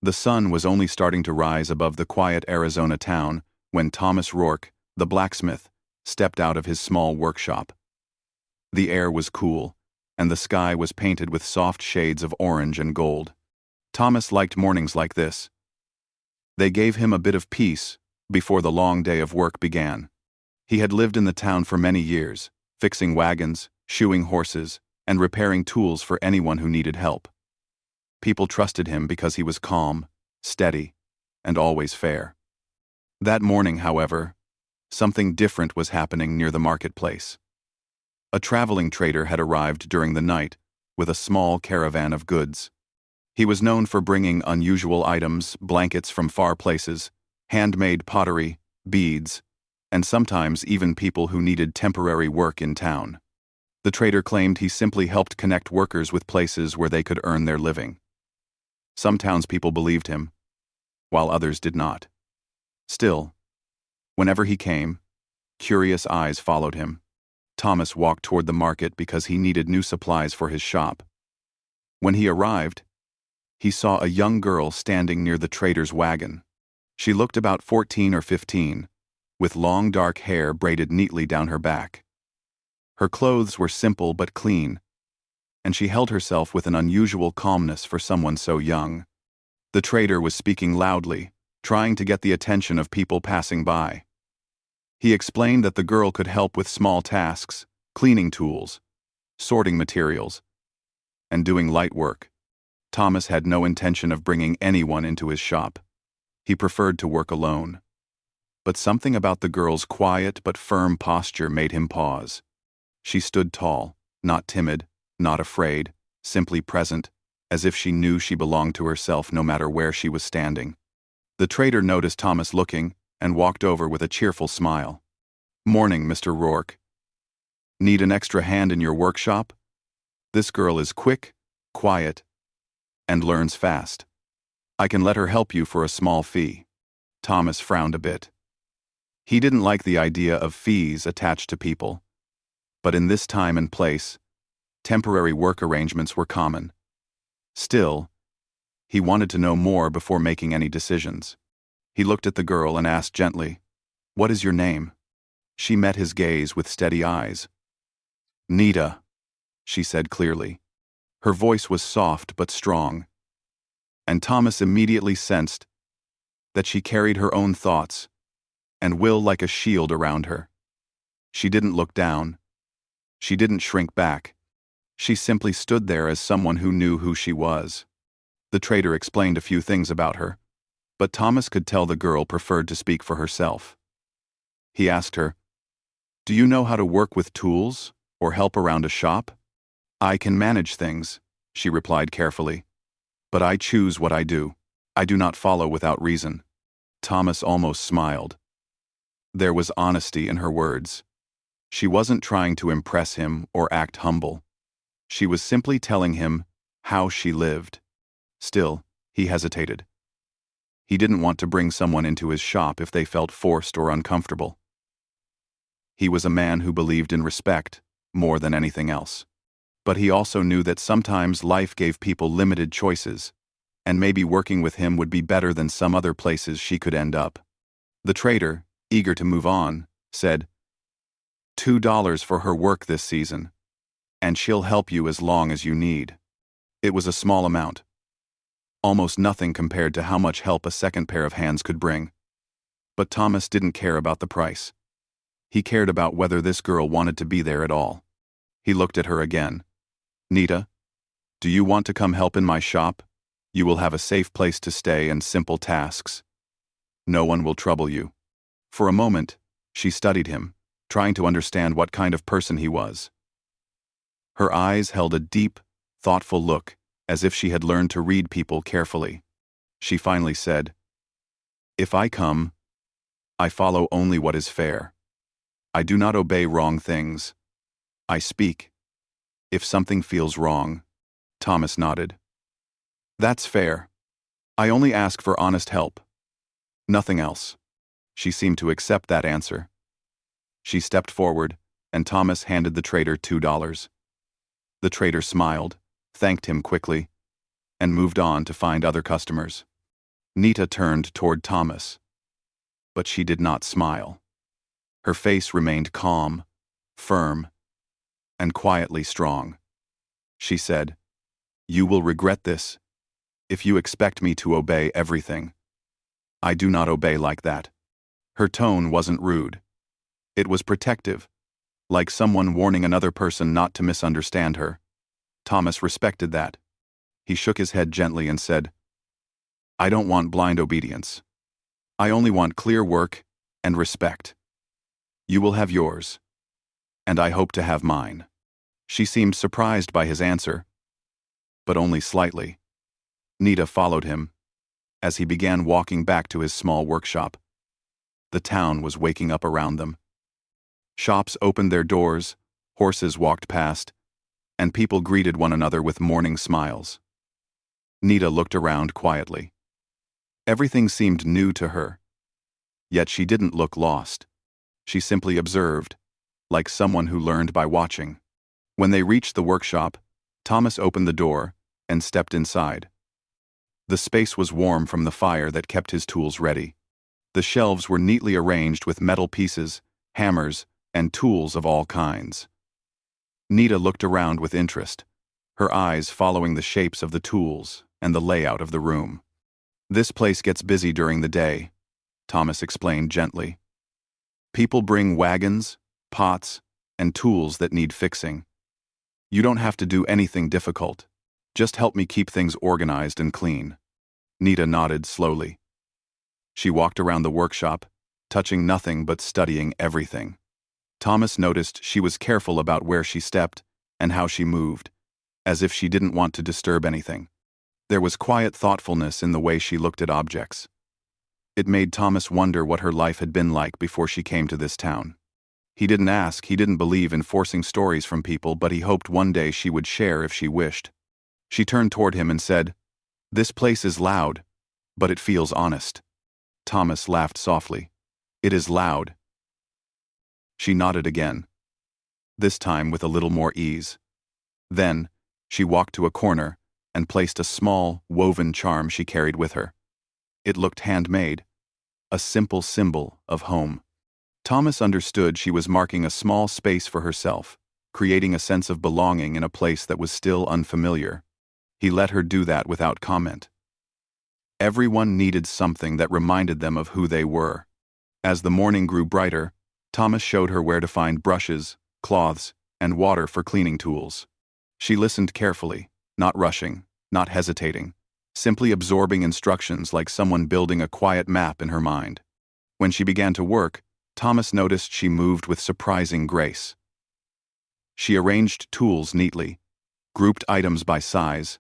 The sun was only starting to rise above the quiet Arizona town when Thomas Rourke, the blacksmith, stepped out of his small workshop. The air was cool, and the sky was painted with soft shades of orange and gold. Thomas liked mornings like this. They gave him a bit of peace before the long day of work began. He had lived in the town for many years, fixing wagons, shoeing horses, and repairing tools for anyone who needed help. People trusted him because he was calm, steady, and always fair. That morning, however, something different was happening near the marketplace. A traveling trader had arrived during the night with a small caravan of goods. He was known for bringing unusual items, blankets from far places, handmade pottery, beads, and sometimes even people who needed temporary work in town. The trader claimed he simply helped connect workers with places where they could earn their living. Some townspeople believed him, while others did not. Still, whenever he came, curious eyes followed him. Thomas walked toward the market because he needed new supplies for his shop. When he arrived, he saw a young girl standing near the trader's wagon. She looked about 14 or 15, with long dark hair braided neatly down her back. Her clothes were simple but clean, and she held herself with an unusual calmness for someone so young. The trader was speaking loudly, trying to get the attention of people passing by. He explained that the girl could help with small tasks, cleaning tools, sorting materials, and doing light work. Thomas had no intention of bringing anyone into his shop. He preferred to work alone. But something about the girl's quiet but firm posture made him pause. She stood tall, not timid, not afraid, simply present, as if she knew she belonged to herself no matter where she was standing. The trader noticed Thomas looking and walked over with a cheerful smile. "Morning, Mr. Rourke. Need an extra hand in your workshop? This girl is quick, quiet, and learns fast. I can let her help you for a small fee." Thomas frowned a bit. He didn't like the idea of fees attached to people. But in this time and place, temporary work arrangements were common. Still, he wanted to know more before making any decisions. He looked at the girl and asked gently, "What is your name?" She met his gaze with steady eyes. "Nita," she said clearly. Her voice was soft but strong, and Thomas immediately sensed that she carried her own thoughts and will like a shield around her. She didn't look down. She didn't shrink back. She simply stood there as someone who knew who she was. The trader explained a few things about her, but Thomas could tell the girl preferred to speak for herself. He asked her, "Do you know how to work with tools or help around a shop?" "I can manage things," she replied carefully. "But I choose what I do. I do not follow without reason." Thomas almost smiled. There was honesty in her words. She wasn't trying to impress him or act humble. She was simply telling him how she lived. Still, he hesitated. He didn't want to bring someone into his shop if they felt forced or uncomfortable. He was a man who believed in respect more than anything else. But he also knew that sometimes life gave people limited choices, and maybe working with him would be better than some other places she could end up. The trader, eager to move on, said, $2 for her work this season, and she'll help you as long as you need. It was a small amount. Almost nothing compared to how much help a second pair of hands could bring. But Thomas didn't care about the price. He cared about whether this girl wanted to be there at all. He looked at her again. "Nita, do you want to come help in my shop? You will have a safe place to stay and simple tasks. No one will trouble you." For a moment, she studied him, trying to understand what kind of person he was. Her eyes held a deep, thoughtful look, as if she had learned to read people carefully. She finally said, "If I come, I follow only what is fair. I do not obey wrong things. I speak. If something feels wrong." Thomas nodded. "That's fair. I only ask for honest help. Nothing else." She seemed to accept that answer. She stepped forward, and Thomas handed the trader $2. The trader smiled, thanked him quickly, and moved on to find other customers. Nita turned toward Thomas, but she did not smile. Her face remained calm, firm, and quietly strong. She said, "You will regret this if you expect me to obey everything. I do not obey like that." Her tone wasn't rude. It was protective, like someone warning another person not to misunderstand her. Thomas respected that. He shook his head gently and said, "I don't want blind obedience. I only want clear work and respect. You will have yours, and I hope to have mine." She seemed surprised by his answer, but only slightly. Nita followed him as he began walking back to his small workshop. The town was waking up around them. Shops opened their doors, horses walked past, and people greeted one another with morning smiles. Nita looked around quietly. Everything seemed new to her, yet she didn't look lost. She simply observed, like someone who learned by watching. When they reached the workshop, Thomas opened the door and stepped inside. The space was warm from the fire that kept his tools ready. The shelves were neatly arranged with metal pieces, hammers, and tools of all kinds. Nita looked around with interest, her eyes following the shapes of the tools and the layout of the room. "This place gets busy during the day," Thomas explained gently. "People bring wagons, pots, and tools that need fixing. You don't have to do anything difficult. Just help me keep things organized and clean." Nita nodded slowly. She walked around the workshop, touching nothing but studying everything. Thomas noticed she was careful about where she stepped and how she moved, as if she didn't want to disturb anything. There was quiet thoughtfulness in the way she looked at objects. It made Thomas wonder what her life had been like before she came to this town. He didn't ask, he didn't believe in forcing stories from people, but he hoped one day she would share if she wished. She turned toward him and said, "This place is loud, but it feels honest." Thomas laughed softly. "It is loud." She nodded again, this time with a little more ease. Then, she walked to a corner and placed a small, woven charm she carried with her. It looked handmade, a simple symbol of home. Thomas understood she was marking a small space for herself, creating a sense of belonging in a place that was still unfamiliar. He let her do that without comment. Everyone needed something that reminded them of who they were. As the morning grew brighter, Thomas showed her where to find brushes, cloths, and water for cleaning tools. She listened carefully, not rushing, not hesitating, simply absorbing instructions like someone building a quiet map in her mind. When she began to work, Thomas noticed she moved with surprising grace. She arranged tools neatly, grouped items by size,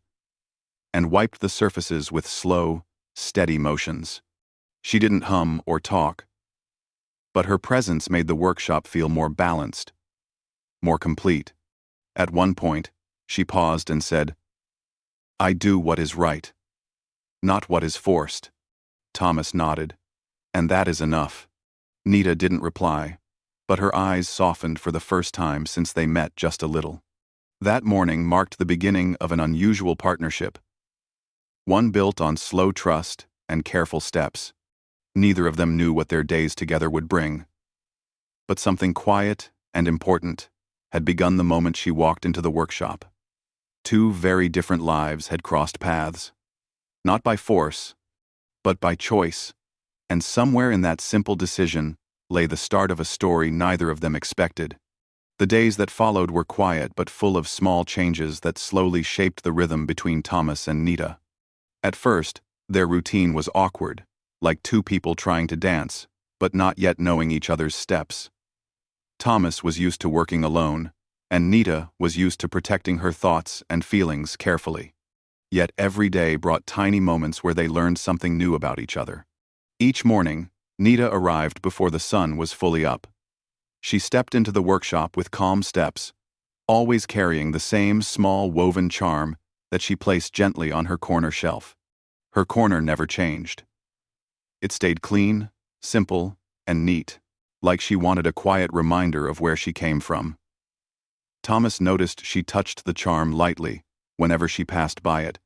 and wiped the surfaces with slow, steady motions. She didn't hum or talk, but her presence made the workshop feel more balanced, more complete. At one point, she paused and said, "I do what is right, not what is forced." Thomas nodded. "And that is enough." Nita didn't reply, but her eyes softened for the first time since they met just a little. That morning marked the beginning of an unusual partnership, one built on slow trust and careful steps. Neither of them knew what their days together would bring. But something quiet and important had begun the moment she walked into the workshop. Two very different lives had crossed paths, not by force, but by choice, and somewhere in that simple decision lay the start of a story neither of them expected. The days that followed were quiet but full of small changes that slowly shaped the rhythm between Thomas and Nita. At first, their routine was awkward, like two people trying to dance, but not yet knowing each other's steps. Thomas was used to working alone, and Nita was used to protecting her thoughts and feelings carefully. Yet every day brought tiny moments where they learned something new about each other. Each morning, Nita arrived before the sun was fully up. She stepped into the workshop with calm steps, always carrying the same small woven charm that she placed gently on her corner shelf. Her corner never changed. It stayed clean, simple, and neat, like she wanted a quiet reminder of where she came from. Thomas noticed she touched the charm lightly whenever she passed by it,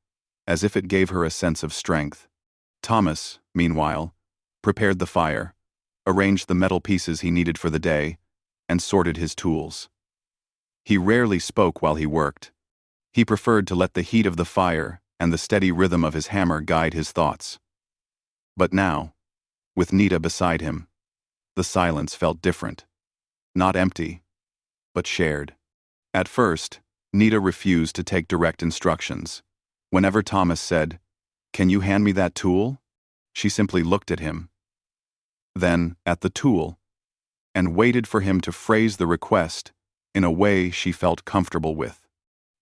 as if it gave her a sense of strength. Thomas, meanwhile, prepared the fire, arranged the metal pieces he needed for the day, and sorted his tools. He rarely spoke while he worked. He preferred to let the heat of the fire and the steady rhythm of his hammer guide his thoughts. But now, with Nita beside him, the silence felt different. Not empty, but shared. At first, Nita refused to take direct instructions. Whenever Thomas said, "Can you hand me that tool?" she simply looked at him, then at the tool, and waited for him to phrase the request in a way she felt comfortable with.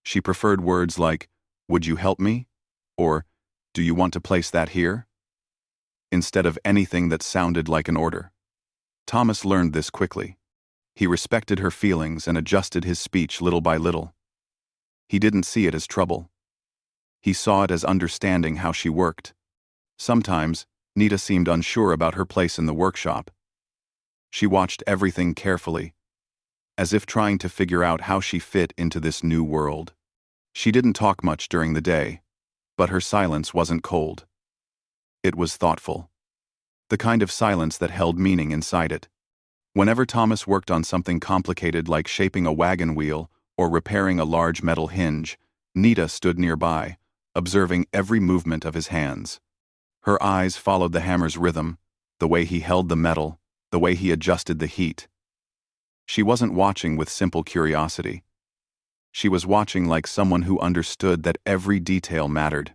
She preferred words like, "Would you help me?" or "Do you want to place that here?" instead of anything that sounded like an order. Thomas learned this quickly. He respected her feelings and adjusted his speech little by little. He didn't see it as trouble. He saw it as understanding how she worked. Sometimes, Nita seemed unsure about her place in the workshop. She watched everything carefully, as if trying to figure out how she fit into this new world. She didn't talk much during the day, but her silence wasn't cold. It was thoughtful. The kind of silence that held meaning inside it. Whenever Thomas worked on something complicated like shaping a wagon wheel or repairing a large metal hinge, Nita stood nearby, observing every movement of his hands. Her eyes followed the hammer's rhythm, the way he held the metal, the way he adjusted the heat. She wasn't watching with simple curiosity. She was watching like someone who understood that every detail mattered.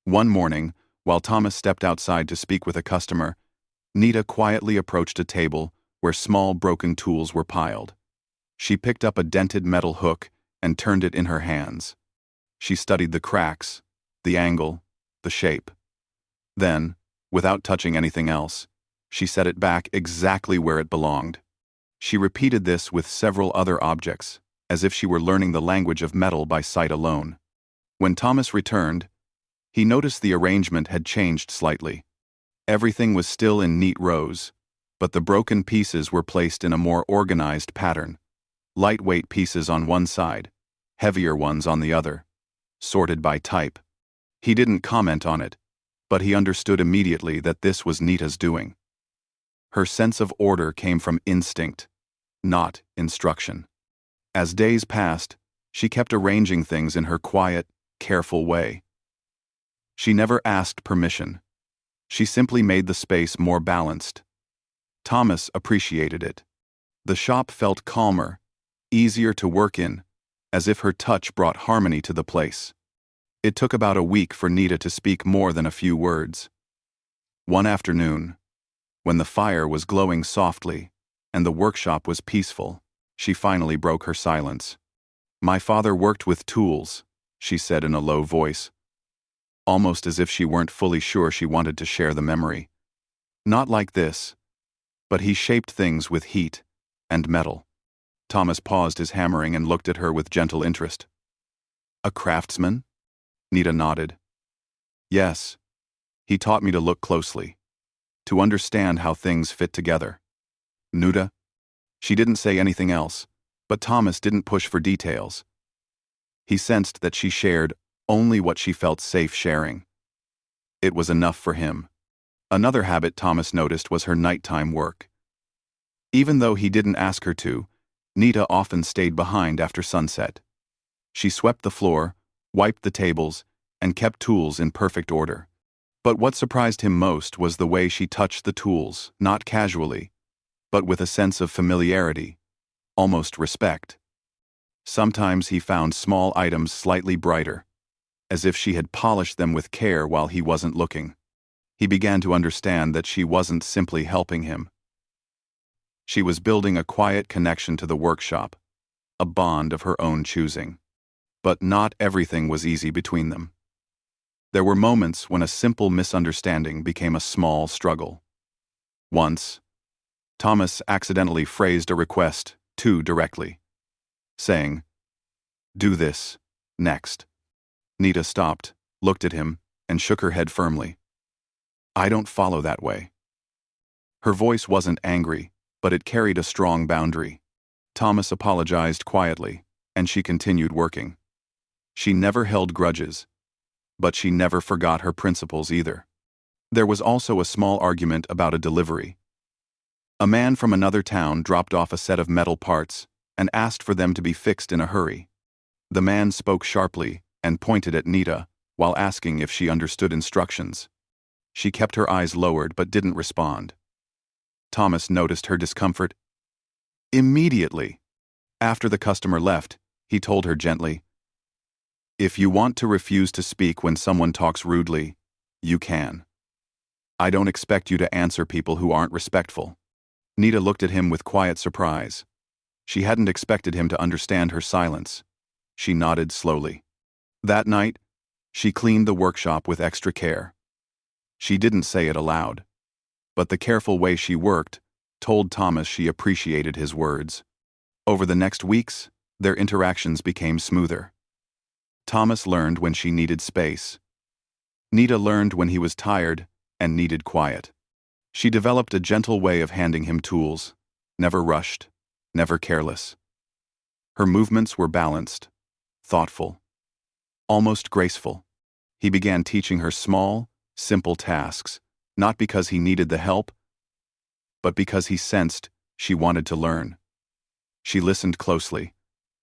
One morning, while Thomas stepped outside to speak with a customer, Nita quietly approached a table where small broken tools were piled. She picked up a dented metal hook and turned it in her hands. She studied the cracks, the angle, the shape. Then, without touching anything else, she set it back exactly where it belonged. She repeated this with several other objects, as if she were learning the language of metal by sight alone. When Thomas returned, he noticed the arrangement had changed slightly. Everything was still in neat rows, but the broken pieces were placed in a more organized pattern. Lightweight pieces on one side, heavier ones on the other, sorted by type. He didn't comment on it, but he understood immediately that this was Nita's doing. Her sense of order came from instinct, not instruction. As days passed, she kept arranging things in her quiet, careful way. She never asked permission. She simply made the space more balanced. Thomas appreciated it. The shop felt calmer, easier to work in, as if her touch brought harmony to the place. It took about a week for Nita to speak more than a few words. One afternoon, when the fire was glowing softly and the workshop was peaceful, she finally broke her silence. "My father worked with tools," she said in a low voice, almost as if she weren't fully sure she wanted to share the memory. "Not like this, but he shaped things with heat and metal." Thomas paused his hammering and looked at her with gentle interest. "A craftsman?" Nita nodded. "Yes. He taught me to look closely, to understand how things fit together." "Nuda?" She didn't say anything else, but Thomas didn't push for details. He sensed that she shared only what she felt safe sharing. It was enough for him. Another habit Thomas noticed was her nighttime work. Even though he didn't ask her to, Nita often stayed behind after sunset. She swept the floor, wiped the tables, and kept tools in perfect order. But what surprised him most was the way she touched the tools, not casually, but with a sense of familiarity, almost respect. Sometimes he found small items slightly brighter, as if she had polished them with care while he wasn't looking. He began to understand that she wasn't simply helping him. She was building a quiet connection to the workshop, a bond of her own choosing. But not everything was easy between them. There were moments when a simple misunderstanding became a small struggle. Once, Thomas accidentally phrased a request too directly, saying, "Do this, next." Nita stopped, looked at him, and shook her head firmly. "I don't follow that way." Her voice wasn't angry, but it carried a strong boundary. Thomas apologized quietly, and she continued working. She never held grudges, but she never forgot her principles either. There was also a small argument about a delivery. A man from another town dropped off a set of metal parts and asked for them to be fixed in a hurry. The man spoke sharply and pointed at Nita while asking if she understood instructions. She kept her eyes lowered but didn't respond. Thomas noticed her discomfort immediately. After the customer left, he told her gently, "If you want to refuse to speak when someone talks rudely, you can. I don't expect you to answer people who aren't respectful." Nita looked at him with quiet surprise. She hadn't expected him to understand her silence. She nodded slowly. That night, she cleaned the workshop with extra care. She didn't say it aloud, but the careful way she worked told Thomas she appreciated his words. Over the next weeks, their interactions became smoother. Thomas learned when she needed space. Nita learned when he was tired and needed quiet. She developed a gentle way of handing him tools, never rushed, never careless. Her movements were balanced, thoughtful, almost graceful. He began teaching her small, simple tasks, not because he needed the help, but because he sensed she wanted to learn. She listened closely,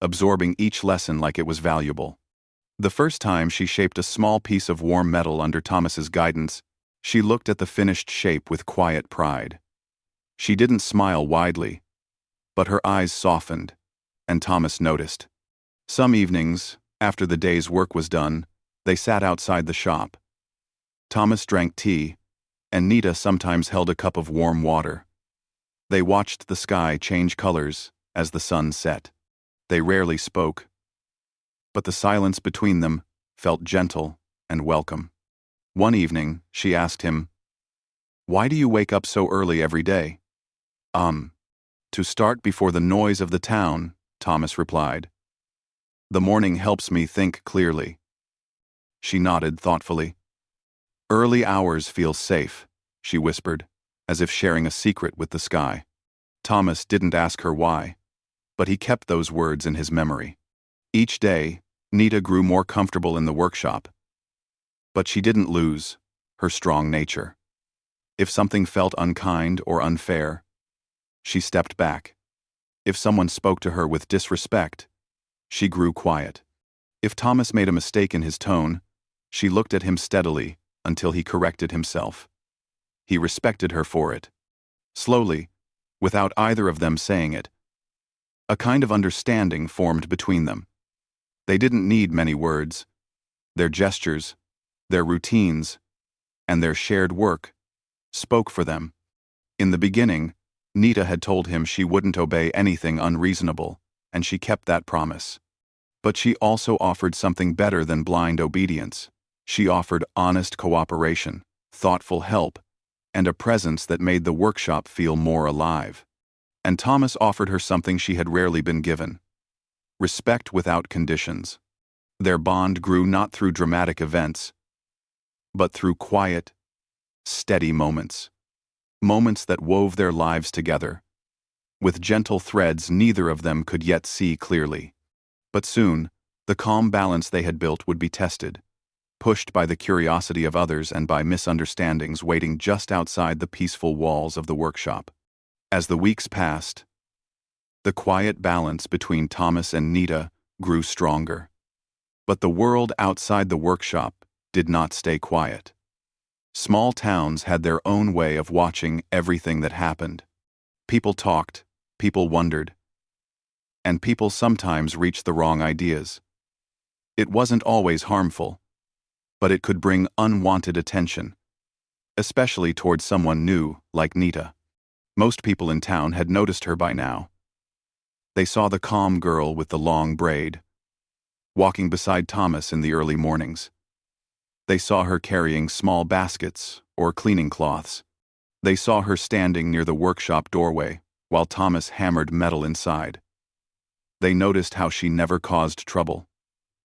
absorbing each lesson like it was valuable. The first time she shaped a small piece of warm metal under Thomas's guidance, she looked at the finished shape with quiet pride. She didn't smile widely, but her eyes softened, and Thomas noticed. Some evenings, after the day's work was done, they sat outside the shop. Thomas drank tea, and Nita sometimes held a cup of warm water. They watched the sky change colors as the sun set. They rarely spoke, but the silence between them felt gentle and welcome. One evening, she asked him, "Why do you wake up so early every day?" To start before the noise of the town," Thomas replied. "The morning helps me think clearly." She nodded thoughtfully. "Early hours feel safe," she whispered, as if sharing a secret with the sky. Thomas didn't ask her why, but he kept those words in his memory. Each day, Nita grew more comfortable in the workshop. But she didn't lose her strong nature. If something felt unkind or unfair, she stepped back. If someone spoke to her with disrespect, she grew quiet. If Thomas made a mistake in his tone, she looked at him steadily until he corrected himself. He respected her for it. Slowly, without either of them saying it, a kind of understanding formed between them. They didn't need many words. Their gestures, their routines, and their shared work spoke for them. In the beginning, Nita had told him she wouldn't obey anything unreasonable, and she kept that promise. But she also offered something better than blind obedience. She offered honest cooperation, thoughtful help, and a presence that made the workshop feel more alive. And Thomas offered her something she had rarely been given: respect without conditions. Their bond grew not through dramatic events, but through quiet, steady moments. Moments that wove their lives together, with gentle threads neither of them could yet see clearly. But soon, the calm balance they had built would be tested, pushed by the curiosity of others and by misunderstandings waiting just outside the peaceful walls of the workshop. As the weeks passed, the quiet balance between Thomas and Nita grew stronger. But the world outside the workshop did not stay quiet. Small towns had their own way of watching everything that happened. People talked, people wondered, and people sometimes reached the wrong ideas. It wasn't always harmful, but it could bring unwanted attention, especially towards someone new like Nita. Most people in town had noticed her by now. They saw the calm girl with the long braid, walking beside Thomas in the early mornings. They saw her carrying small baskets or cleaning cloths. They saw her standing near the workshop doorway while Thomas hammered metal inside. They noticed how she never caused trouble,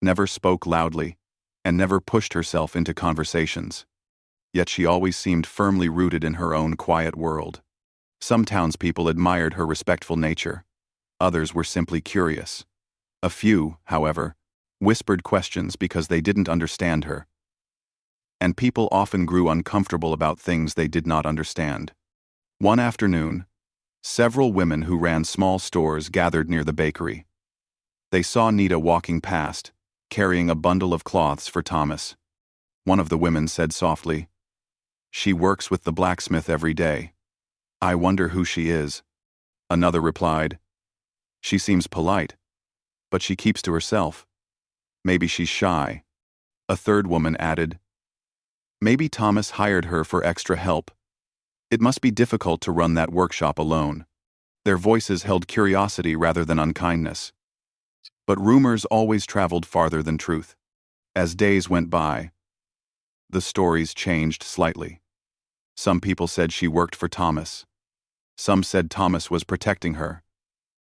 never spoke loudly, and never pushed herself into conversations. Yet she always seemed firmly rooted in her own quiet world. Some townspeople admired her respectful nature. Others were simply curious. A few, however, whispered questions because they didn't understand her. and people often grew uncomfortable about things they did not understand. One afternoon, several women who ran small stores gathered near the bakery. They saw Nita walking past, carrying a bundle of cloths for Thomas. One of the women said softly, "She works with the blacksmith every day. I wonder who she is." Another replied, "She seems polite, but she keeps to herself. Maybe she's shy." A third woman added, "Maybe Thomas hired her for extra help. It must be difficult to run that workshop alone." Their voices held curiosity rather than unkindness. But rumors always traveled farther than truth. As days went by, the stories changed slightly. Some people said she worked for Thomas. Some said Thomas was protecting her.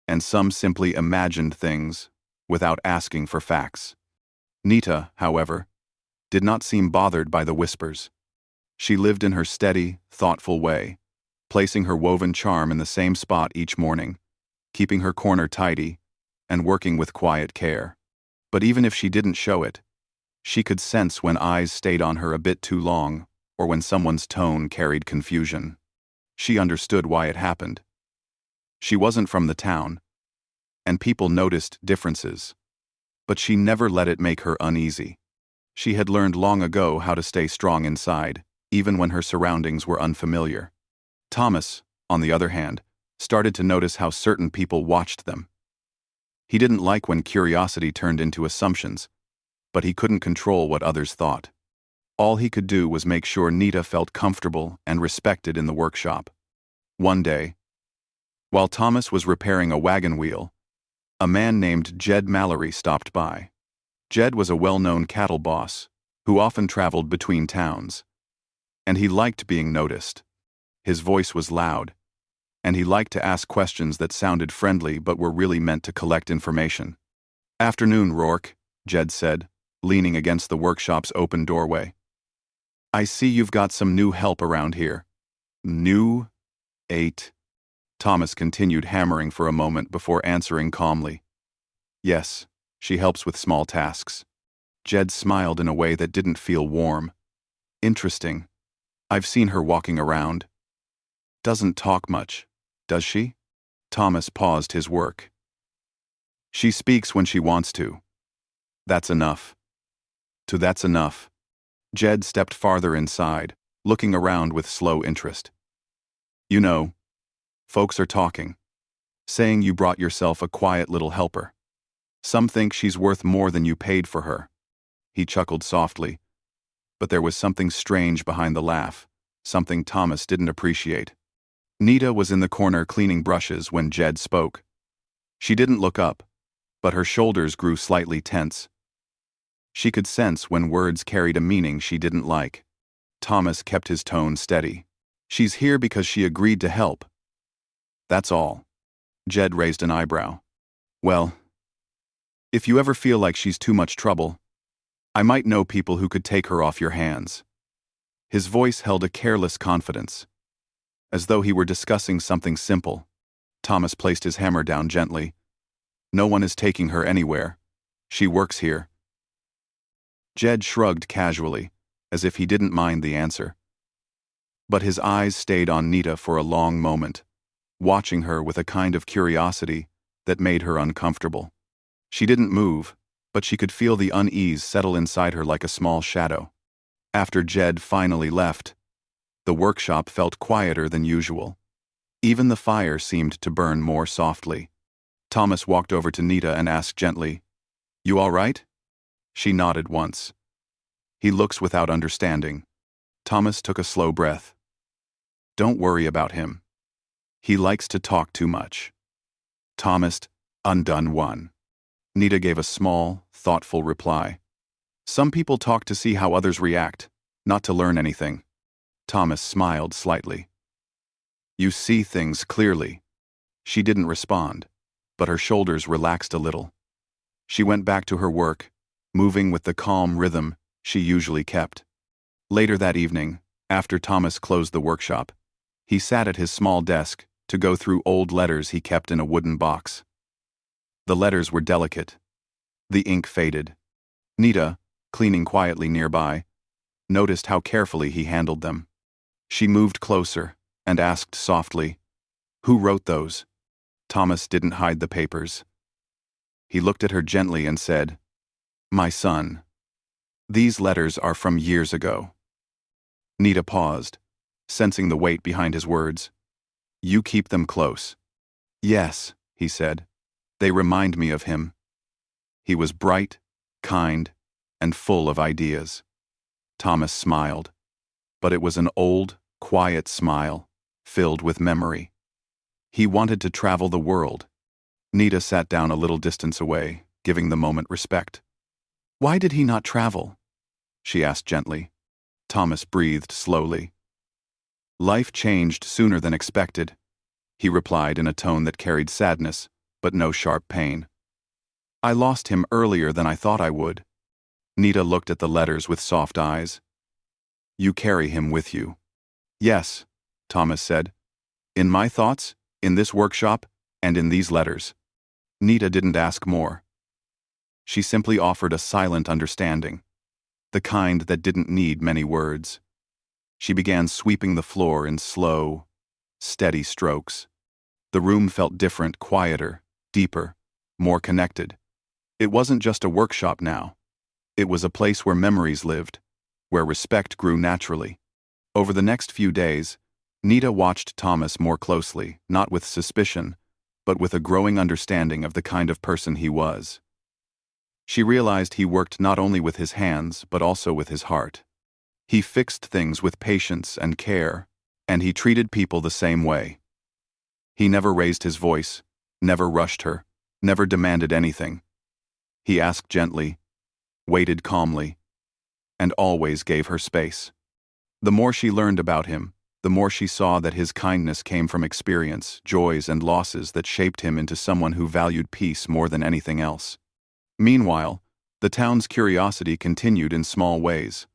And some simply imagined things without asking for facts. Nita, however, did not seem bothered by the whispers. She lived in her steady, thoughtful way, placing her woven charm in the same spot each morning, keeping her corner tidy, and working with quiet care. But even if she didn't show it, she could sense when eyes stayed on her a bit too long, or when someone's tone carried confusion. She understood why it happened. She wasn't from the town, and people noticed differences. But she never let it make her uneasy. She had learned long ago how to stay strong inside, even when her surroundings were unfamiliar. Thomas, on the other hand, started to notice how certain people watched them. He didn't like when curiosity turned into assumptions, but he couldn't control what others thought. All he could do was make sure Nita felt comfortable and respected in the workshop. One day, while Thomas was repairing a wagon wheel, a man named Jed Mallory stopped by. Jed was a well-known cattle boss who often traveled between towns, and he liked being noticed. His voice was loud, and he liked to ask questions that sounded friendly but were really meant to collect information. "Afternoon, Rourke," Jed said, leaning against the workshop's open doorway. "I see you've got some new help around here." "New? 8. Thomas continued hammering for a moment before answering calmly. "Yes, she helps with small tasks." Jed smiled in a way that didn't feel warm. "Interesting. I've seen her walking around. Doesn't talk much, does she?" Thomas paused his work. "She speaks when she wants to. That's enough." That's enough." Jed stepped farther inside, looking around with slow interest. "You know, folks are talking, saying you brought yourself a quiet little helper. Some think she's worth more than you paid for her." He chuckled softly, but there was something strange behind the laugh, something Thomas didn't appreciate. Nita was in the corner cleaning brushes when Jed spoke. She didn't look up, but her shoulders grew slightly tense. She could sense when words carried a meaning she didn't like. Thomas kept his tone steady. "She's here because she agreed to help. That's all." Jed raised an eyebrow. "Well, if you ever feel like she's too much trouble, I might know people who could take her off your hands." His voice held a careless confidence, as though he were discussing something simple. Thomas placed his hammer down gently. "No one is taking her anywhere. She works here." Jed shrugged casually, as if he didn't mind the answer. But his eyes stayed on Nita for a long moment, watching her with a kind of curiosity that made her uncomfortable. She didn't move, but she could feel the unease settle inside her like a small shadow. After Jed finally left, the workshop felt quieter than usual. Even the fire seemed to burn more softly. Thomas walked over to Nita and asked gently, "You all right?" She nodded once. "He looks without understanding." Thomas took a slow breath. "Don't worry about him. He likes to talk too much." Thomas, undone one. Nita gave a small, thoughtful reply. "Some people talk to see how others react, not to learn anything." Thomas smiled slightly. "You see things clearly." She didn't respond, but her shoulders relaxed a little. She went back to her work, moving with the calm rhythm she usually kept. Later that evening, after Thomas closed the workshop, he sat at his small desk to go through old letters he kept in a wooden box. The letters were delicate. The ink faded. Nita, cleaning quietly nearby, noticed how carefully he handled them. She moved closer and asked softly, "Who wrote those?" Thomas didn't hide the papers. He looked at her gently and said, "My son, these letters are from years ago." Nita paused, sensing the weight behind his words. "You keep them close." "Yes," he said. "They remind me of him." He was bright, kind, and full of ideas. Thomas smiled, but it was an old, quiet smile, filled with memory. He wanted to travel the world. Nita sat down a little distance away, giving the moment respect. "Why did he not travel?" she asked gently. Thomas breathed slowly. "Life changed sooner than expected," he replied in a tone that carried sadness, but no sharp pain. "I lost him earlier than I thought I would." Nita looked at the letters with soft eyes. "You carry him with you." "Yes," Thomas said. "In my thoughts, in this workshop, and in these letters." Nita didn't ask more. She simply offered a silent understanding, the kind that didn't need many words. She began sweeping the floor in slow, steady strokes. The room felt different, quieter, deeper, more connected. It wasn't just a workshop now. It was a place where memories lived, where respect grew naturally. Over the next few days, Nita watched Thomas more closely, not with suspicion, but with a growing understanding of the kind of person he was. She realized he worked not only with his hands, but also with his heart. He fixed things with patience and care, and he treated people the same way. He never raised his voice, never rushed her, never demanded anything. He asked gently, waited calmly, and always gave her space. The more she learned about him, the more she saw that his kindness came from experience, joys, and losses that shaped him into someone who valued peace more than anything else. Meanwhile, the town's curiosity continued in small ways.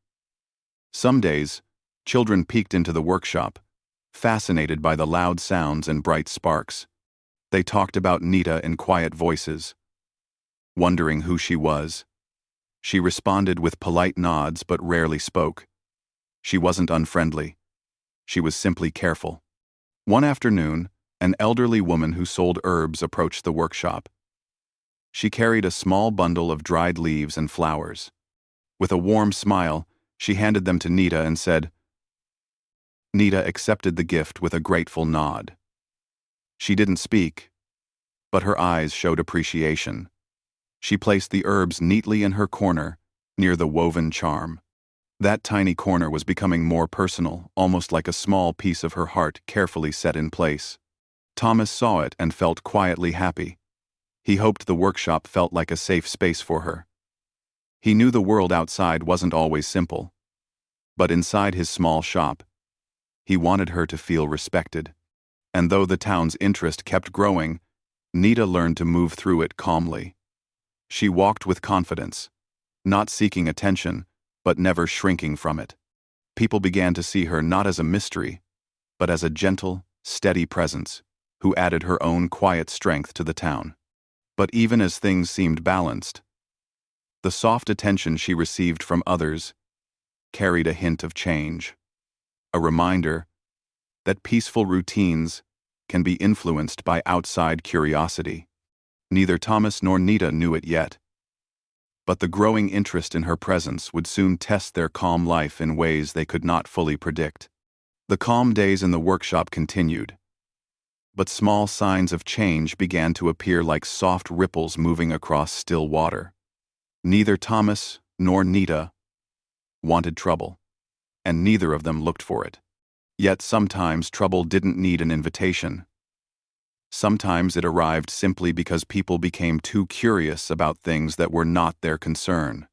Some days, children peeked into the workshop, fascinated by the loud sounds and bright sparks. They talked about Nita in quiet voices, wondering who she was. She responded with polite nods but rarely spoke. She wasn't unfriendly. She was simply careful. One afternoon, an elderly woman who sold herbs approached the workshop. She carried a small bundle of dried leaves and flowers. With a warm smile, she handed them to Nita and said. Nita accepted the gift with a grateful nod. She didn't speak, but her eyes showed appreciation. She placed the herbs neatly in her corner, near the woven charm. That tiny corner was becoming more personal, almost like a small piece of her heart carefully set in place. Thomas saw it and felt quietly happy. He hoped the workshop felt like a safe space for her. He knew the world outside wasn't always simple, but inside his small shop, he wanted her to feel respected. And though the town's interest kept growing, Nita learned to move through it calmly. She walked with confidence, not seeking attention, but never shrinking from it. People began to see her not as a mystery, but as a gentle, steady presence, who added her own quiet strength to the town. But even as things seemed balanced, the soft attention she received from others carried a hint of change, a reminder that peaceful routines can be influenced by outside curiosity. Neither Thomas nor Nita knew it yet, but the growing interest in her presence would soon test their calm life in ways they could not fully predict. The calm days in the workshop continued, but small signs of change began to appear like soft ripples moving across still water. Neither Thomas nor Nita wanted trouble, and neither of them looked for it. Yet sometimes trouble didn't need an invitation. Sometimes it arrived simply because people became too curious about things that were not their concern.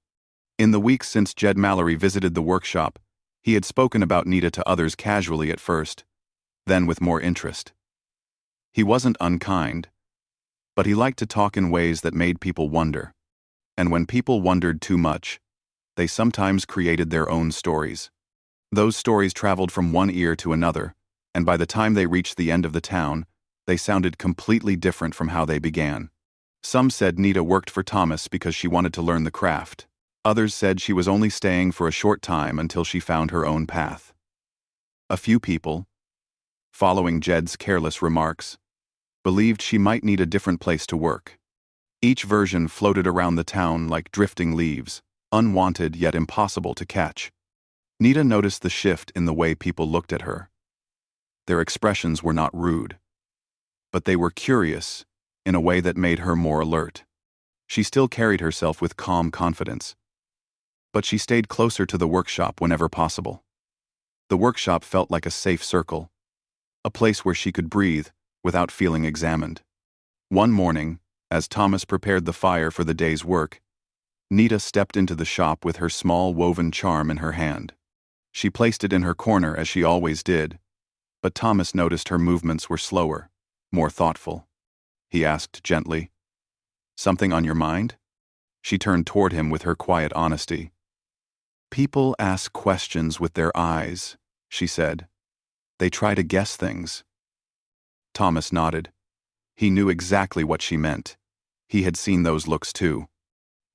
In the weeks since Jed Mallory visited the workshop, he had spoken about Nita to others casually at first, then with more interest. He wasn't unkind, but he liked to talk in ways that made people wonder. And when people wondered too much, they sometimes created their own stories. Those stories traveled from one ear to another, and by the time they reached the end of the town, they sounded completely different from how they began. Some said Nita worked for Thomas because she wanted to learn the craft. Others said she was only staying for a short time until she found her own path. A few people, following Jed's careless remarks, believed she might need a different place to work. Each version floated around the town like drifting leaves, unwanted yet impossible to catch. Nita noticed the shift in the way people looked at her. Their expressions were not rude, but they were curious in a way that made her more alert. She still carried herself with calm confidence, but she stayed closer to the workshop whenever possible. The workshop felt like a safe circle, a place where she could breathe without feeling examined. One morning, as Thomas prepared the fire for the day's work, Nita stepped into the shop with her small woven charm in her hand. She placed it in her corner as she always did, but Thomas noticed her movements were slower, more thoughtful. He asked gently, "Something on your mind?" She turned toward him with her quiet honesty. "People ask questions with their eyes," she said. "They try to guess things." Thomas nodded. He knew exactly what she meant. He had seen those looks too.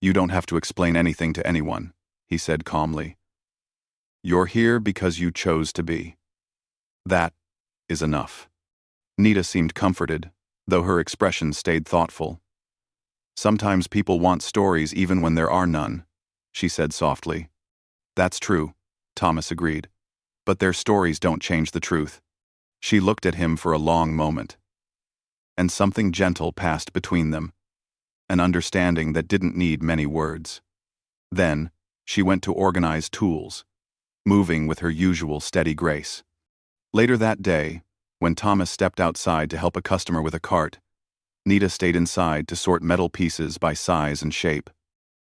"You don't have to explain anything to anyone," he said calmly. "You're here because you chose to be. That is enough." Nita seemed comforted, though her expression stayed thoughtful. "Sometimes people want stories even when there are none," she said softly. "That's true," Thomas agreed. "But their stories don't change the truth." She looked at him for a long moment, and something gentle passed between them, an understanding that didn't need many words. Then, she went to organize tools, moving with her usual steady grace. Later that day, when Thomas stepped outside to help a customer with a cart, Nita stayed inside to sort metal pieces by size and shape.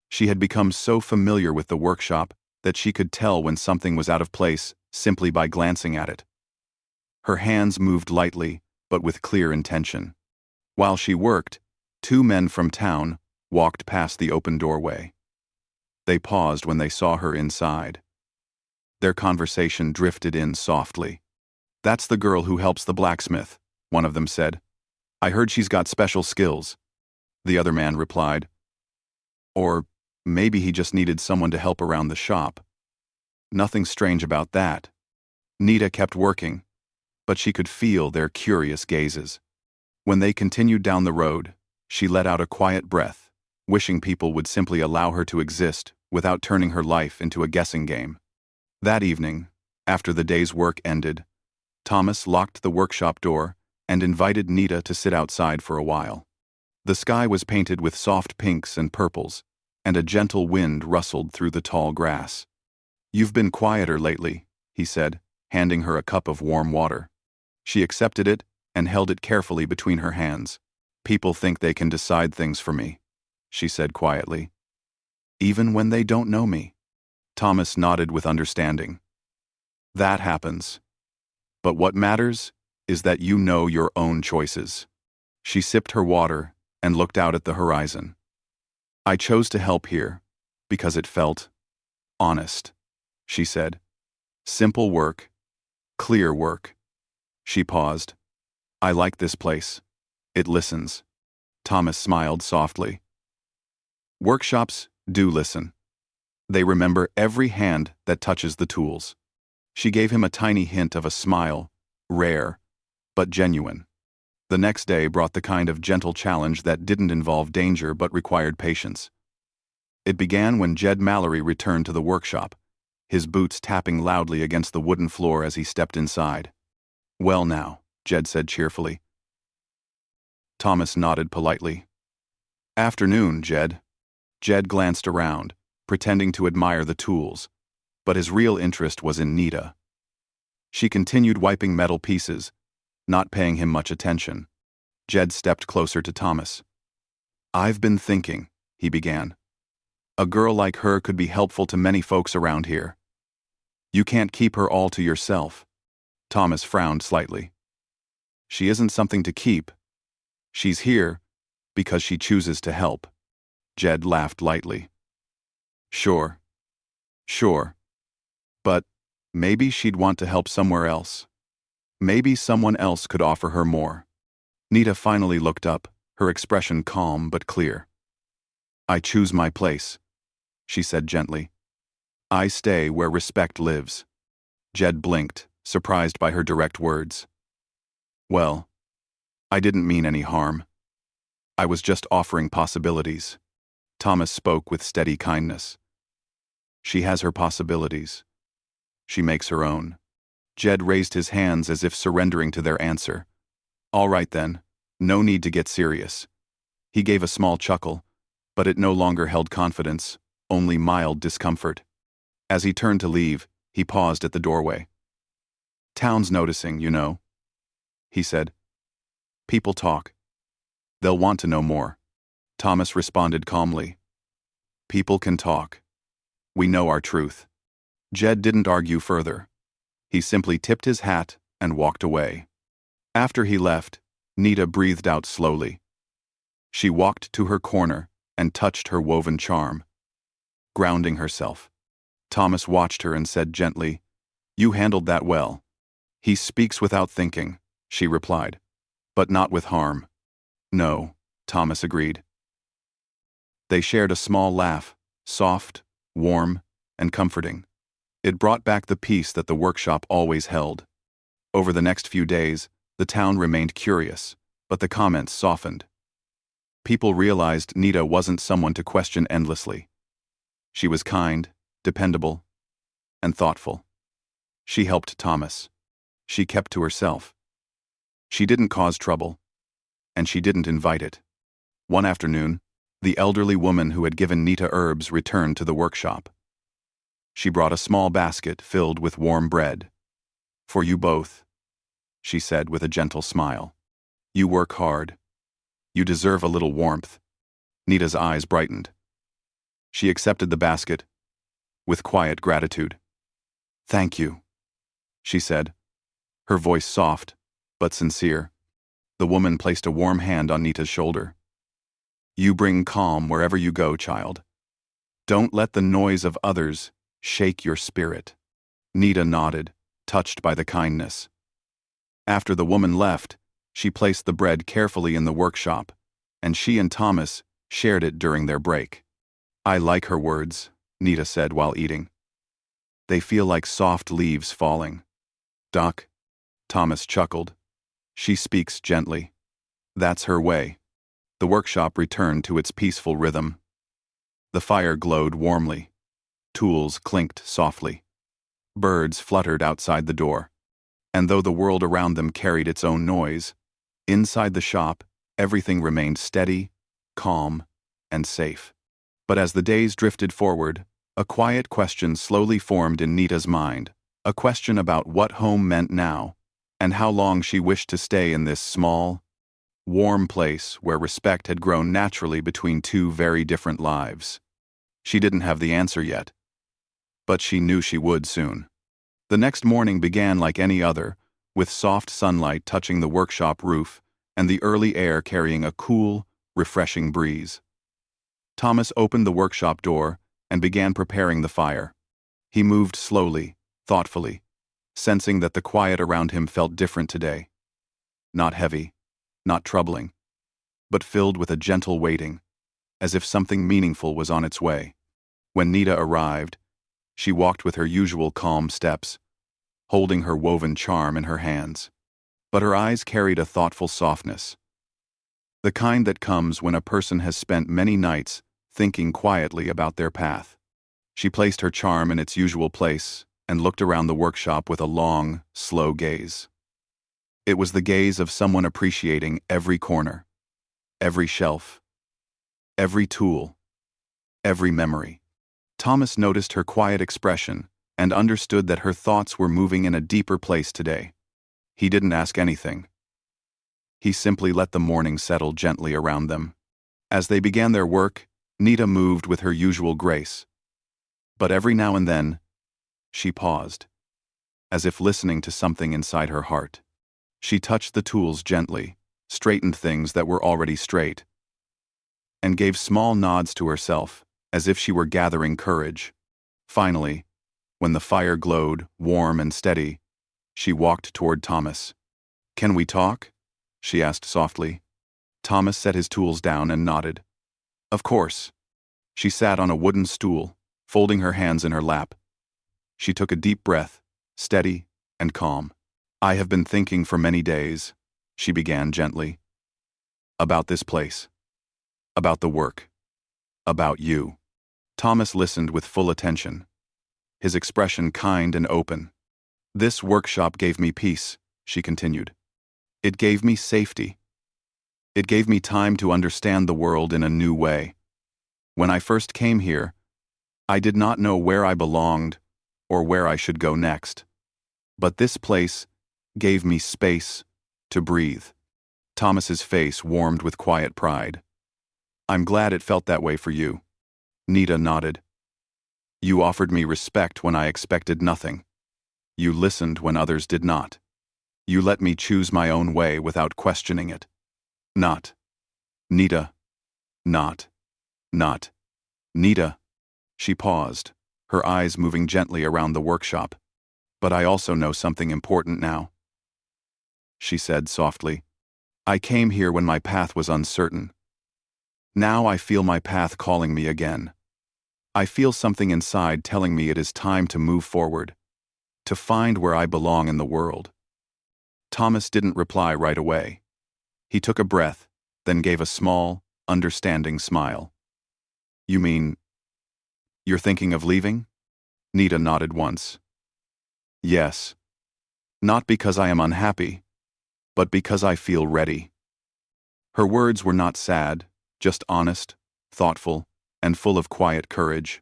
She had become so familiar with the workshop that she could tell when something was out of place simply by glancing at it. Her hands moved lightly, but with clear intention. While she worked, two men from town walked past the open doorway. They paused when they saw her inside. Their conversation drifted in softly. "That's the girl who helps the blacksmith," one of them said. "I heard she's got special skills." The other man replied, "Or maybe he just needed someone to help around the shop. Nothing strange about that." Nita kept working, but she could feel their curious gazes. When they continued down the road, she let out a quiet breath, wishing people would simply allow her to exist without turning her life into a guessing game. That evening, after the day's work ended, Thomas locked the workshop door and invited Nita to sit outside for a while. The sky was painted with soft pinks and purples, and a gentle wind rustled through the tall grass. "You've been quieter lately," he said, handing her a cup of warm water. She accepted it and held it carefully between her hands. "People think they can decide things for me," she said quietly. "Even when they don't know me." Thomas nodded with understanding. "That happens. But what matters is that you know your own choices." She sipped her water and looked out at the horizon. "I chose to help here because it felt honest," she said. "Simple work, clear work." She paused. "I like this place. It listens." Thomas smiled softly. "Workshops do listen. They remember every hand that touches the tools." She gave him a tiny hint of a smile, rare, but genuine. The next day brought the kind of gentle challenge that didn't involve danger but required patience. It began when Jed Mallory returned to the workshop, his boots tapping loudly against the wooden floor as he stepped inside. "Well now," Jed said cheerfully. Thomas nodded politely. "Afternoon, Jed." Jed glanced around, pretending to admire the tools, but his real interest was in Nita. She continued wiping metal pieces, not paying him much attention. Jed stepped closer to Thomas. "I've been thinking," he began. "A girl like her could be helpful to many folks around here. You can't keep her all to yourself." Thomas frowned slightly. "She isn't something to keep. She's here because she chooses to help." Jed laughed lightly. Sure. But maybe she'd want to help somewhere else. Maybe someone else could offer her more." Nita finally looked up, her expression calm but clear. "I choose my place. she said gently. I stay where respect lives. Jed blinked, surprised by her direct words. Well, I didn't mean any harm. I was just offering possibilities. Thomas spoke with steady kindness. She has her possibilities. She makes her own. Jed raised his hands as if surrendering to their answer. All right then, no need to get serious. He gave a small chuckle, but it no longer held confidence, only mild discomfort. As he turned to leave, he paused at the doorway. Town's noticing, you know, he said. People talk. They'll want to know more. Thomas responded calmly. People can talk. We know our truth. Jed didn't argue further. He simply tipped his hat and walked away. After he left, Nita breathed out slowly. She walked to her corner and touched her woven charm. Grounding herself. Thomas watched her and said gently, You handled that well. He speaks without thinking, she replied. But not with harm. No, Thomas agreed. They shared a small laugh, soft, warm, and comforting. It brought back the peace that the workshop always held. Over the next few days, the town remained curious, but the comments softened. People realized Nita wasn't someone to question endlessly. She was kind, dependable, and thoughtful. She helped Thomas. She kept to herself. She didn't cause trouble, and she didn't invite it. One afternoon, the elderly woman who had given Nita herbs returned to the workshop. She brought a small basket filled with warm bread. For you both, she said with a gentle smile. You work hard. You deserve a little warmth. Nita's eyes brightened. She accepted the basket with quiet gratitude. Thank you, she said, her voice soft but sincere. The woman placed a warm hand on Nita's shoulder. You bring calm wherever you go, child. Don't let the noise of others shake your spirit. Nita nodded, touched by the kindness. After the woman left, she placed the bread carefully in the workshop, and she and Thomas shared it during their break. I like her words, Nita said while eating. They feel like soft leaves falling. Doc, Thomas chuckled. She speaks gently. That's her way. The workshop returned to its peaceful rhythm. The fire glowed warmly. Tools clinked softly. Birds fluttered outside the door. And though the world around them carried its own noise, inside the shop, everything remained steady, calm, and safe. But as the days drifted forward, a quiet question slowly formed in Nita's mind, a question about what home meant now, and how long she wished to stay in this small, warm place where respect had grown naturally between two very different lives. She didn't have the answer yet, but she knew she would soon. The next morning began like any other, with soft sunlight touching the workshop roof and the early air carrying a cool, refreshing breeze. Thomas opened the workshop door and began preparing the fire. He moved slowly, thoughtfully, sensing that the quiet around him felt different today. Not heavy, not troubling, but filled with a gentle waiting, as if something meaningful was on its way. When Nita arrived, she walked with her usual calm steps, holding her woven charm in her hands. But her eyes carried a thoughtful softness, the kind that comes when a person has spent many nights thinking quietly about their path. She placed her charm in its usual place and looked around the workshop with a long, slow gaze. It was the gaze of someone appreciating every corner, every shelf, every tool, every memory. Thomas noticed her quiet expression and understood that her thoughts were moving in a deeper place today. He didn't ask anything. He simply let the morning settle gently around them. As they began their work, Nita moved with her usual grace. But every now and then, she paused, as if listening to something inside her heart. She touched the tools gently, straightened things that were already straight, and gave small nods to herself, as if she were gathering courage. Finally, when the fire glowed, warm and steady, she walked toward Thomas. Can we talk? She asked softly. Thomas set his tools down and nodded. Of course. She sat on a wooden stool, folding her hands in her lap. She took a deep breath, steady and calm. "I have been thinking for many days," she began gently, "about this place, about the work, about you." Thomas listened with full attention, his expression kind and open. "This workshop gave me peace," she continued. "It gave me safety. It gave me time to understand the world in a new way. When I first came here, I did not know where I belonged or where I should go next. But this place gave me space to breathe." Thomas's face warmed with quiet pride. "I'm glad it felt that way for you." Nita nodded. "You offered me respect when I expected nothing. You listened when others did not. You let me choose my own way without questioning it. Not. Nita. Not. Nita." She paused, her eyes moving gently around the workshop. "But I also know something important now," she said softly. "I came here when my path was uncertain. Now I feel my path calling me again. I feel something inside telling me it is time to move forward, to find where I belong in the world." Thomas didn't reply right away. He took a breath, then gave a small, understanding smile. "You mean, you're thinking of leaving?" Nita nodded once. "Yes. Not because I am unhappy, but because I feel ready." Her words were not sad, just honest, thoughtful, and full of quiet courage.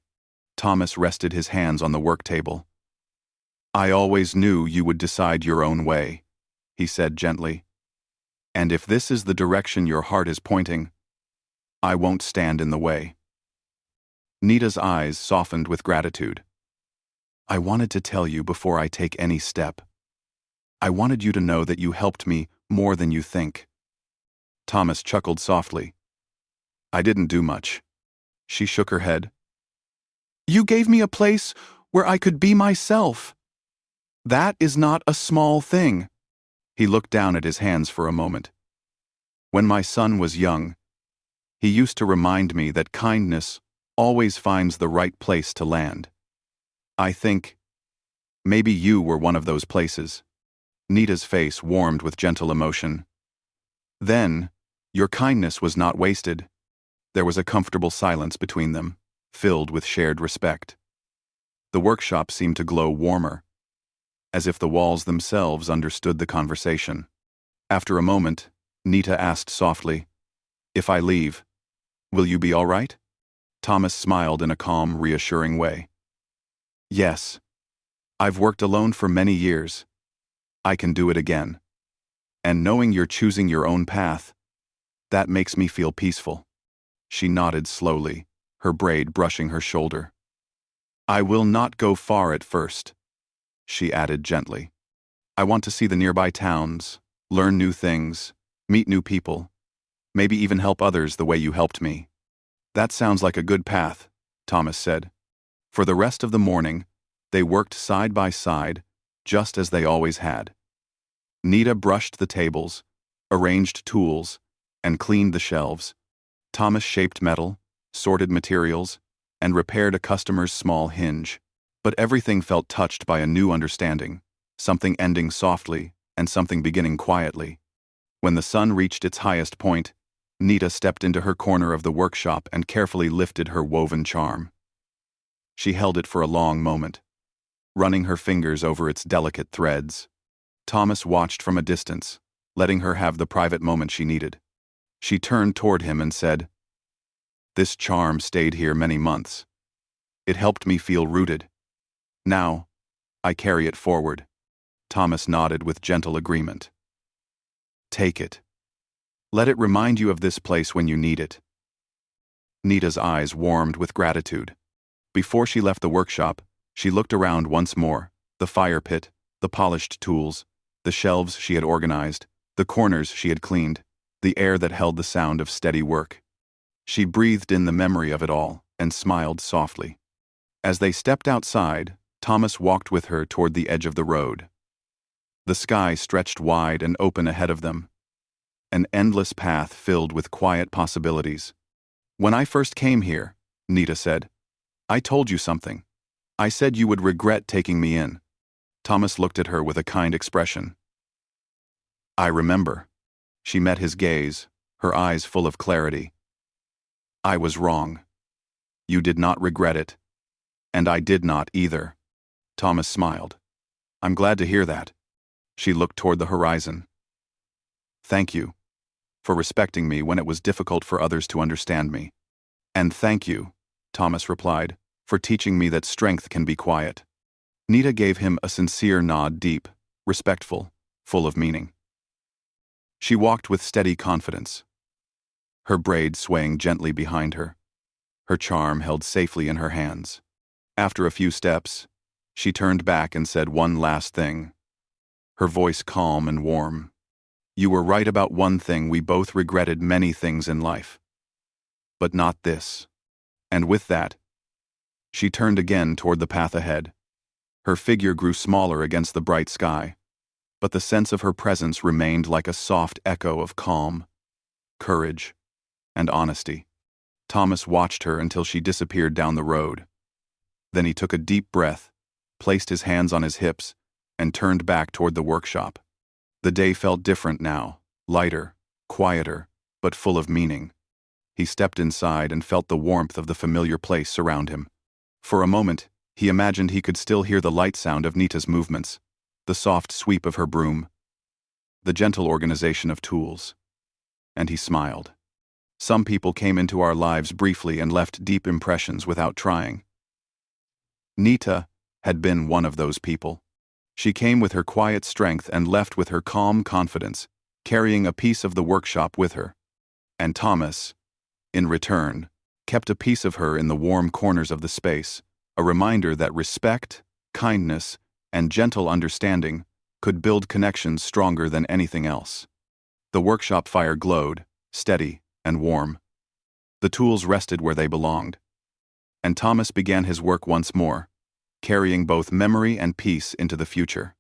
Thomas rested his hands on the work table. "I always knew you would decide your own way," he said gently. "And if this is the direction your heart is pointing, I won't stand in the way." Nita's eyes softened with gratitude. "I wanted to tell you before I take any step. I wanted you to know that you helped me more than you think." Thomas chuckled softly. "I didn't do much." She shook her head. "You gave me a place where I could be myself. That is not a small thing." He looked down at his hands for a moment. "When my son was young, he used to remind me that kindness always finds the right place to land. I think maybe you were one of those places." Nita's face warmed with gentle emotion. "Then, your kindness was not wasted." There was a comfortable silence between them, filled with shared respect. The workshop seemed to glow warmer, as if the walls themselves understood the conversation. After a moment, Nita asked softly, "If I leave, will you be all right?" Thomas smiled in a calm, reassuring way. "Yes. I've worked alone for many years. I can do it again. And knowing you're choosing your own path, that makes me feel peaceful." She nodded slowly, her braid brushing her shoulder. "I will not go far at first," she added gently. "I want to see the nearby towns, learn new things, meet new people, maybe even help others the way you helped me." "That sounds like a good path," Thomas said. For the rest of the morning, they worked side by side, just as they always had. Nita brushed the tables, arranged tools, and cleaned the shelves. Thomas shaped metal, sorted materials, and repaired a customer's small hinge. But everything felt touched by a new understanding, something ending softly and something beginning quietly. When the sun reached its highest point, Nita stepped into her corner of the workshop and carefully lifted her woven charm. She held it for a long moment, running her fingers over its delicate threads. Thomas watched from a distance, letting her have the private moment she needed. She turned toward him and said, "This charm stayed here many months. It helped me feel rooted. Now, I carry it forward." Thomas nodded with gentle agreement. "Take it. Let it remind you of this place when you need it." Nita's eyes warmed with gratitude. Before she left the workshop, she looked around once more, the fire pit, the polished tools, the shelves she had organized, the corners she had cleaned, the air that held the sound of steady work. She breathed in the memory of it all and smiled softly. As they stepped outside, Thomas walked with her toward the edge of the road. The sky stretched wide and open ahead of them, an endless path filled with quiet possibilities. "When I first came here," Nita said. I told you something. I said you would regret taking me in. Thomas looked at her with a kind expression. I remember. She met his gaze, her eyes full of clarity. I was wrong. You did not regret it. And I did not either. Thomas smiled. I'm glad to hear that. She looked toward the horizon. Thank you for respecting me when it was difficult for others to understand me. And thank you, Thomas replied, for teaching me that strength can be quiet. Nita gave him a sincere nod, deep, respectful, full of meaning. She walked with steady confidence, her braid swaying gently behind her, her charm held safely in her hands. After a few steps, she turned back and said one last thing, her voice calm and warm. You were right about one thing. We both regretted many things in life. But not this. And with that, she turned again toward the path ahead. Her figure grew smaller against the bright sky, but the sense of her presence remained like a soft echo of calm, courage, and honesty. Thomas watched her until she disappeared down the road. Then he took a deep breath, placed his hands on his hips, and turned back toward the workshop. The day felt different now, lighter, quieter, but full of meaning. He stepped inside and felt the warmth of the familiar place surround him. For a moment, he imagined he could still hear the light sound of Nita's movements, the soft sweep of her broom, the gentle organization of tools. And he smiled. Some people came into our lives briefly and left deep impressions without trying. Nita had been one of those people. She came with her quiet strength and left with her calm confidence, carrying a piece of the workshop with her. And Thomas, in return, kept a piece of her in the warm corners of the space, a reminder that respect, kindness, and gentle understanding could build connections stronger than anything else. The workshop fire glowed, steady and warm. The tools rested where they belonged. And Thomas began his work once more, carrying both memory and peace into the future.